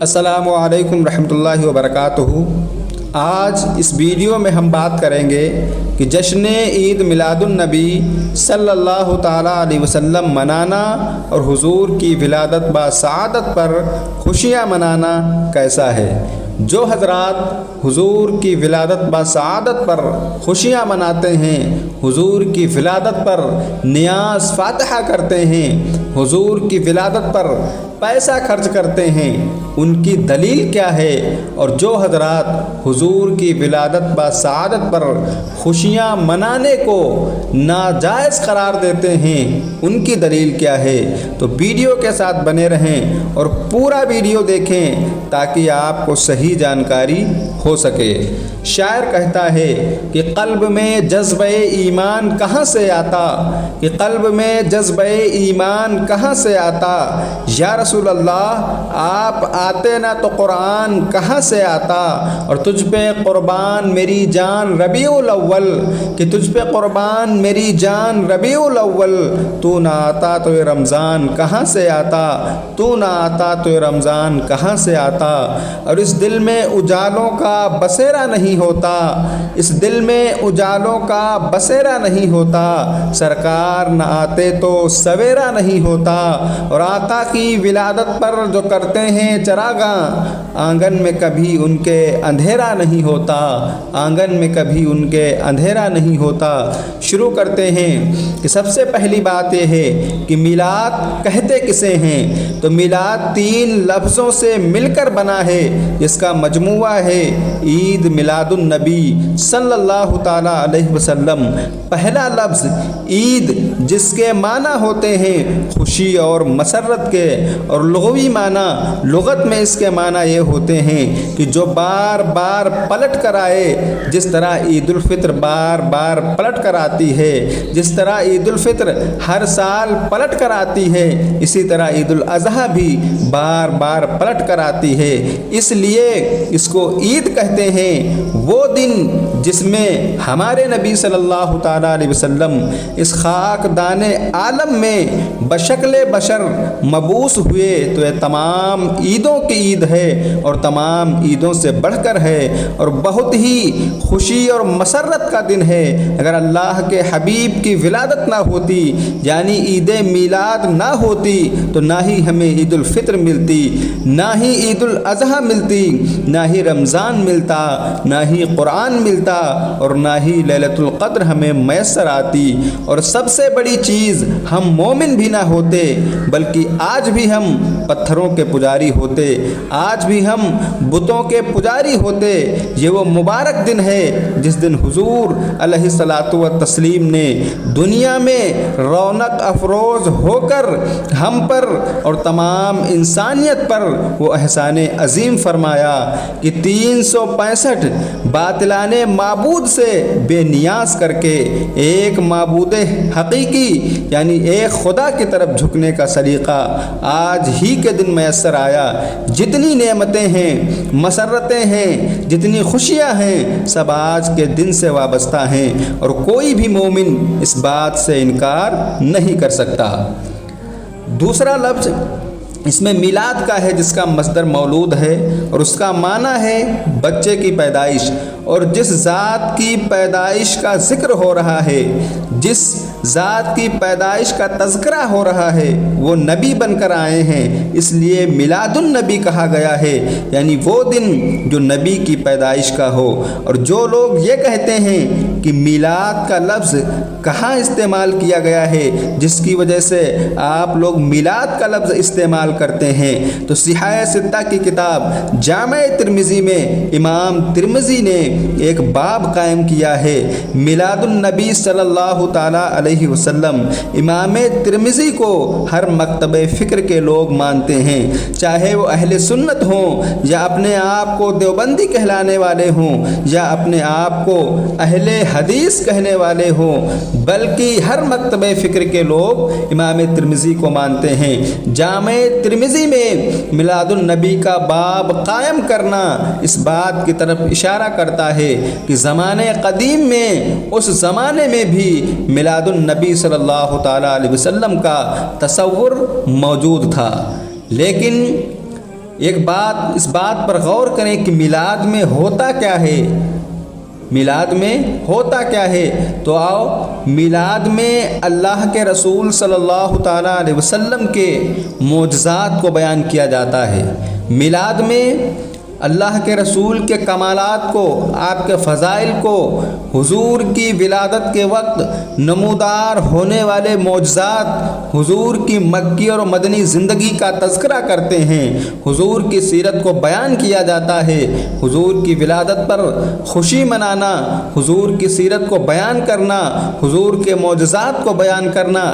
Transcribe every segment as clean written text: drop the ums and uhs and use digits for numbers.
السلام علیکم ورحمۃ اللہ وبرکاتہ۔ آج اس ویڈیو میں ہم بات کریں گے کہ جشن عید میلاد النبی صلی اللہ تعالیٰ علیہ وسلم منانا اور حضور کی ولادت بسعادت پر خوشیاں منانا کیسا ہے۔ جو حضرات حضور کی ولادت بسعادت پر خوشیاں مناتے ہیں، حضور کی ولادت پر نیاز فاتحہ کرتے ہیں، حضور کی ولادت پر پیسہ خرچ کرتے ہیں، ان کی دلیل کیا ہے؟ اور جو حضرات حضور کی ولادت بسعادت پر خوشیاں منانے کو ناجائز قرار دیتے ہیں، ان کی دلیل کیا ہے؟ تو ویڈیو کے ساتھ بنے رہیں اور پورا ویڈیو دیکھیں تاکہ آپ کو صحیح جانکاری ہو سکے۔ شاعر کہتا ہے کہ قلب میں جذبہ ایمان کہاں سے آتا، کہ قلب میں جذبہ ایمان کہاں سے آتا، یا رسول اللہ آپ آتے نہ تو قرآن کہاں سے آتا، اور تجھ پہ قربان میری جان ربیع الاول، کہ تجھ پہ قربان میری جان ربیع الاول، تو نہ آتا تو یہ رمضان کہاں سے آتا، تو نہ آتا تو یہ رمضان کہاں سے آتا۔ اور اس دل میں اجالوں کا بسیرا نہیں ہوتا، اس دل میں اجالوں کا بسیرا نہیں ہوتا، سرکار نہ آتے تو سویرا نہیں ہوتا۔ اور آقا کی ولادت پر جو کرتے ہیں چراغاں، آنگن میں کبھی ان کے اندھیرا نہیں ہوتا، آنگن میں کبھی ان کے اندھیرا نہیں ہوتا۔ شروع کرتے ہیں کہ سب سے پہلی بات یہ ہے کہ میلاد کہتے کسے ہیں؟ تو میلاد 3 لفظوں سے مل کر بنا ہے، جس کا مجموعہ ہے عید میلاد النبی صلی اللہ تعالیٰ علیہ وسلم۔ پہلا لفظ عید، جس کے معنی ہوتے ہیں خوشی اور مسرت کے، اور لغوی معنی لغت میں اس کے معنی یہ ہوتے ہیں کہ جو بار بار پلٹ کر آئے، جس طرح عید الفطر بار بار پلٹ کر آتی ہے، جس طرح عید الفطر ہر سال پلٹ کر آتی ہے، اسی طرح عید الاضحیٰ بھی بار بار پلٹ کر آتی ہے، اس لیے اس کو عید کہتے ہیں۔ وہ دن جس میں ہمارے نبی صلی اللہ تعالیٰ علیہ وسلم اس خاک دان عالم میں بشکل بشر مبعوث ہوئے، تو یہ تمام عیدوں کی عید ہے اور تمام عیدوں سے بڑھ کر ہے، اور بہت ہی خوشی اور مسرت کا دن ہے۔ اگر اللہ کے حبیب کی ولادت نہ ہوتی، یعنی عید میلاد نہ ہوتی، تو نہ ہی ہمیں عید الفطر ملتی، نہ ہی عید الاضحیٰ ملتی، نہ ہی رمضان ملتا، نہ ہی قرآن ملتا، اور نہ ہی لیلۃ القدر ہمیں میسر آتی۔ اور سب سے بڑی چیز، ہم مومن بھی نہ ہوتے، بلکہ آج بھی ہم پتھروں کے پجاری ہوتے، آج بھی ہم بتوں کے پجاری ہوتے۔ یہ وہ مبارک دن ہے جس دن حضور علیہ الصلاۃ والتسلیم نے دنیا میں رونق افروز ہو کر ہم پر اور تمام انسانیت پر وہ احسان عظیم فرمایا کہ 365 باطلانے معبود سے بے نیاز کر کے ایک معبود حقیقی یعنی ایک خدا کی طرف جھکنے کا سلیقہ آج ہی کے دن میسر آیا۔ جتنی نعمتیں ہیں، مسرتیں ہیں، جتنی خوشیاں ہیں، سب آج کے دن سے وابستہ ہیں، اور کوئی بھی مومن اس بات سے انکار نہیں کر سکتا۔ دوسرا لفظ اس میں میلاد کا ہے، جس کا مصدر مولود ہے، اور اس کا معنی ہے بچے کی پیدائش۔ اور جس ذات کی پیدائش کا ذکر ہو رہا ہے، جس ذات کی پیدائش کا تذکرہ ہو رہا ہے، وہ نبی بن کر آئے ہیں، اس لیے میلاد النبی کہا گیا ہے، یعنی وہ دن جو نبی کی پیدائش کا ہو۔ اور جو لوگ یہ کہتے ہیں کہ میلاد کا لفظ کہاں استعمال کیا گیا ہے، جس کی وجہ سے آپ لوگ میلاد کا لفظ استعمال کرتے ہیں، تو صحیح ستہ کی کتاب جامع ترمذی میں امام ترمذی نے ایک باب قائم کیا ہے، میلاد النبی صلی اللہ تعالیٰ علیہ وسلم۔ امام ترمذی کو ہر مکتب فکر کے لوگ مانتے ہیں، چاہے وہ اہل سنت ہوں، یا اپنے آپ کو دیوبندی کہلانے والے ہوں، یا اپنے آپ کو اہل حدیث کہنے والے ہوں، بلکہ ہر مکتب فکر کے لوگ امام ترمذی کو مانتے ہیں۔ جامع ترمذی میں میلاد النبی کا باب قائم کرنا اس بات کی طرف اشارہ کرتا ہے کہ زمانے قدیم میں، اس زمانے میں بھی میلاد النبی صلی اللہ تعالیٰ علیہ وسلم کا تصور موجود تھا، لیکن اس بات پر غور کریں کہ میلاد میں ہوتا کیا ہے، میلاد میں ہوتا کیا ہے۔ تو آؤ میلاد میں اللہ کے رسول صلی اللہ تعالیٰ علیہ وسلم کے معجزات کو بیان کیا جاتا ہے۔ میلاد میں اللہ کے رسول کے کمالات کو، آپ کے فضائل کو، حضور کی ولادت کے وقت نمودار ہونے والے معجزات، حضور کی مکی اور مدنی زندگی کا تذکرہ کرتے ہیں، حضور کی سیرت کو بیان کیا جاتا ہے۔ حضور کی ولادت پر خوشی منانا، حضور کی سیرت کو بیان کرنا، حضور کے معجزات کو بیان کرنا،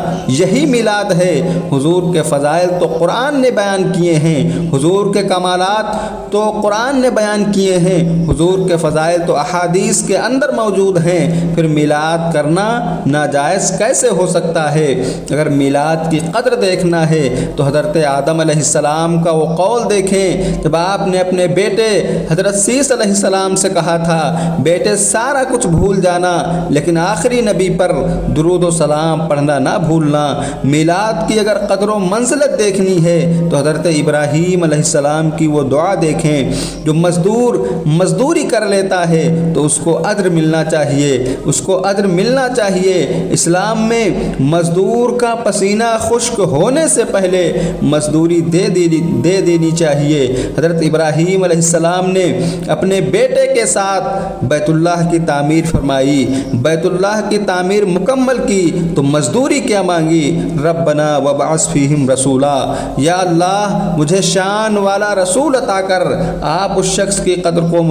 یہی میلاد ہے۔ حضور کے فضائل تو قرآن نے بیان کیے ہیں، حضور کے کمالات تو قرآن نے بیان کیے ہیں، حضور کے فضائل تو احادیث کے اندر موجود ہیں۔ پھر میلاد کرنا ناجائز کیسے ہو سکتا ہے؟ اگر میلاد کی قدر دیکھنا ہے تو حضرت آدم علیہ السلام کا وہ قول دیکھیں جب آپ نے اپنے بیٹے حضرت سیس علیہ السلام سے کہا تھا، بیٹے سارا کچھ بھول جانا لیکن آخری نبی پر درود و سلام پڑھنا نہ بھولنا۔ میلاد کی اگر قدر و منزلت دیکھنی ہے تو حضرت ابراہیم علیہ السلام کی وہ دعا دیکھیں، جو مزدوری کر لیتا ہے تو اس کو اجر ملنا چاہیے، اس کو اجر ملنا چاہیے۔ اسلام میں مزدور کا پسینہ خشک ہونے سے پہلے مزدوری دے دینی چاہیے۔ حضرت ابراہیم علیہ السلام نے اپنے بیٹے کے ساتھ بیت اللہ کی تعمیر فرمائی، بیت اللہ کی تعمیر مکمل کی تو مزدوری کیا مانگی؟ ربنا وابعث فیہم رسولا، یا اللہ مجھے شان والا رسول عطا کر۔ آپ اس شخص کی قدر کو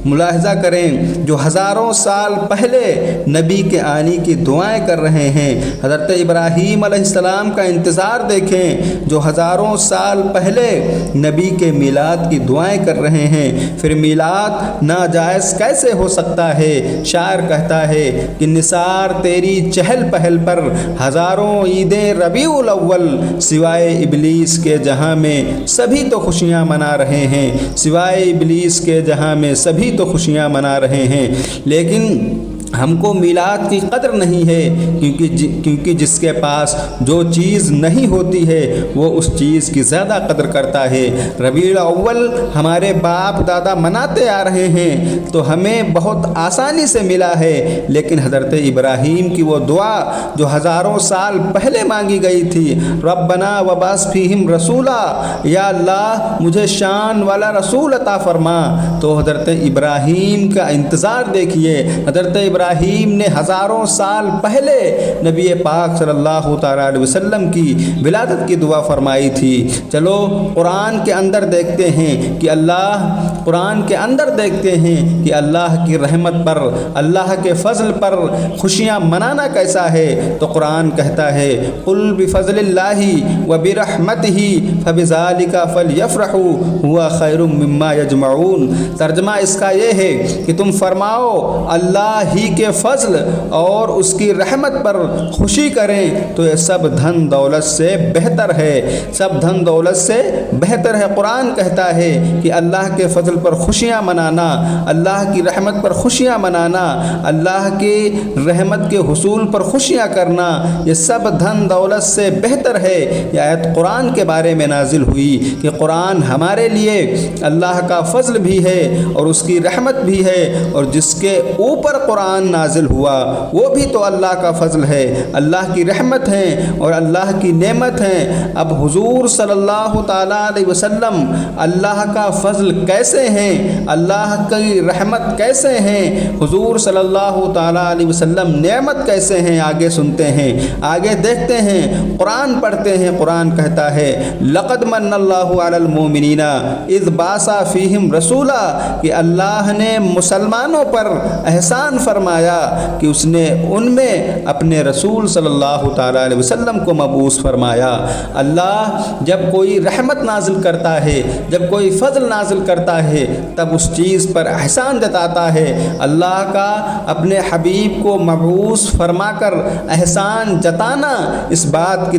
ملاحظہ کریں جو ہزاروں سال پہلے نبی کے آنے کی دعائیں کر رہے ہیں۔ حضرت ابراہیم علیہ السلام کا انتظار دیکھیں جو ہزاروں سال پہلے نبی کے میلاد کی دعائیں کر رہے ہیں۔ پھر میلاد ناجائز کیسے ہو سکتا ہے؟ شاعر کہتا ہے کہ نثار تیری چہل پہل پر ہزاروں عیدیں ربیع الاول، سوائے ابلیس کے جہاں میں سبھی تو خوشیاں منا رہے ہیں، سوائے ابلیس کے جہاں میں سبھی تو خوشیاں منا رہے ہیں۔ لیکن ہم کو میلاد کی قدر نہیں ہے کیونکہ جس کے پاس جو چیز نہیں ہوتی ہے وہ اس چیز کی زیادہ قدر کرتا ہے۔ ربیع الاول ہمارے باپ دادا مناتے آ رہے ہیں تو ہمیں بہت آسانی سے ملا ہے، لیکن حضرت ابراہیم کی وہ دعا جو ہزاروں سال پہلے مانگی گئی تھی، ربنا وابعث فیہم رسولا، یا اللہ مجھے شان والا رسول عطا فرما، تو حضرت ابراہیم کا انتظار دیکھیے۔ حضرت ابراہیم نے ہزاروں سال پہلے نبی پاک صلی اللہ تعالیٰ علیہ وسلم کی ولادت کی دعا فرمائی تھی۔ چلو قرآن کے اندر دیکھتے ہیں کہ اللہ کی رحمت پر، اللہ کے فضل پر خوشیاں منانا کیسا ہے؟ تو قرآن کہتا ہے قل بفضل اللہ وبرحمتہ فبذلک فلیفرحوا هو خیر مما یجمعون۔ ترجمہ اس کا یہ ہے کہ تم فرماؤ اللہ ہی کے فضل اور اس کی رحمت پر خوشی کریں تو یہ سب دھن دولت سے بہتر ہے، سب دھن دولت سے بہتر ہے۔ قرآن کہتا ہے کہ اللہ کے فضل پر خوشیاں منانا، اللہ کی رحمت پر خوشیاں منانا، اللہ کی رحمت کے حصول پر خوشیاں کرنا، یہ سب دھن دولت سے بہتر ہے۔ یہ آیت قرآن کے بارے میں نازل ہوئی کہ قرآن ہمارے لیے اللہ کا فضل بھی ہے اور اس کی رحمت بھی ہے، اور جس کے اوپر قرآن نازل ہوا وہ بھی تو اللہ کا فضل ہے، اللہ کی رحمت ہے اور اللہ کی نعمت ہے۔ اب حضور صلی اللہ تعالیٰ علیہ وسلم اللہ کا فضل کیسے ہیں، اللہ کی رحمت کیسے ہیں، حضور صلی اللہ تعالیٰ علیہ وسلم نعمت کیسے ہیں، آگے سنتے ہیں، آگے دیکھتے ہیں، قرآن پڑھتے ہیں۔ قرآن کہتا ہے لقد من اللہ علی المؤمنین اذ بعث فیہم رسولا، کہ اللہ نے مسلمانوں پر احسان فرمایا کہ اس نے ان میں اپنے رسول صلی اللہ تعالیٰ علیہ وسلم کو مبعوث فرمایا۔ اللہ جب کوئی رحمت نازل کرتا ہے، جب کوئی فضل نازل کرتا ہے ہے تب اس چیز پر احسان جتاتا ہے۔ اللہ کا اپنے حبیب کو مبعوث فرما کر احسان جتانا اس بات کی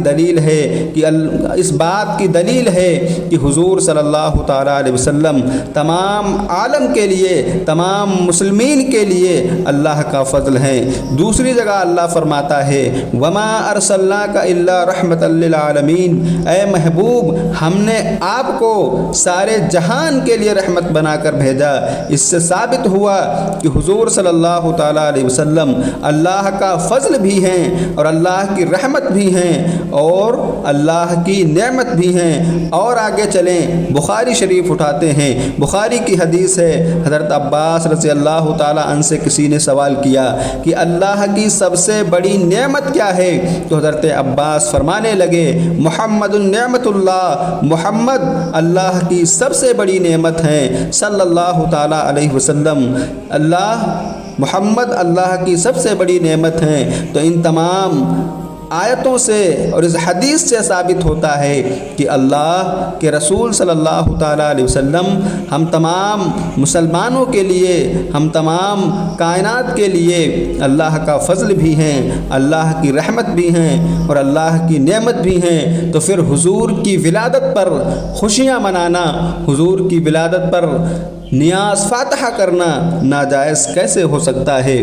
دلیل ہے کہ حضور صلی اللہ تعالیٰ علیہ وسلم تمام عالم کے لیے، تمام مسلمین کے لیے اللہ کا فضل ہے۔ دوسری جگہ اللہ فرماتا ہے وما ارسلناک الا رحمۃ للعالمین، اے محبوب ہم نے آپ کو سارے جہان کے لیے رحمت بنا کر بھیجا۔ اس سے ثابت ہوا کہ حضور صلی اللہ تعالیٰ علیہ وسلم اللہ کا فضل بھی ہیں اور اللہ کی رحمت بھی ہیں اور اللہ کی نعمت بھی ہیں۔ اور آگے چلیں، بخاری شریف اٹھاتے ہیں، بخاری کی حدیث ہے، حضرت عباس رضی اللہ تعالیٰ عنہ سے کسی نے سوال کیا کہ اللہ کی سب سے بڑی نعمت کیا ہے؟ تو حضرت عباس فرمانے لگے محمد النعمت اللہ، محمد اللہ کی سب سے بڑی نعمت ہے صلی اللہ تعالیٰ علیہ وسلم، محمد اللہ کی سب سے بڑی نعمت ہیں۔ تو ان تمام آیتوں سے اور اس حدیث سے ثابت ہوتا ہے کہ اللہ کے رسول صلی اللہ تعالیٰ علیہ وسلم ہم تمام مسلمانوں کے لیے، ہم تمام کائنات کے لیے اللہ کا فضل بھی ہیں، اللہ کی رحمت بھی ہیں اور اللہ کی نعمت بھی ہیں۔ تو پھر حضور کی ولادت پر خوشیاں منانا، حضور کی ولادت پر نیاز فاتحہ کرنا ناجائز کیسے ہو سکتا ہے؟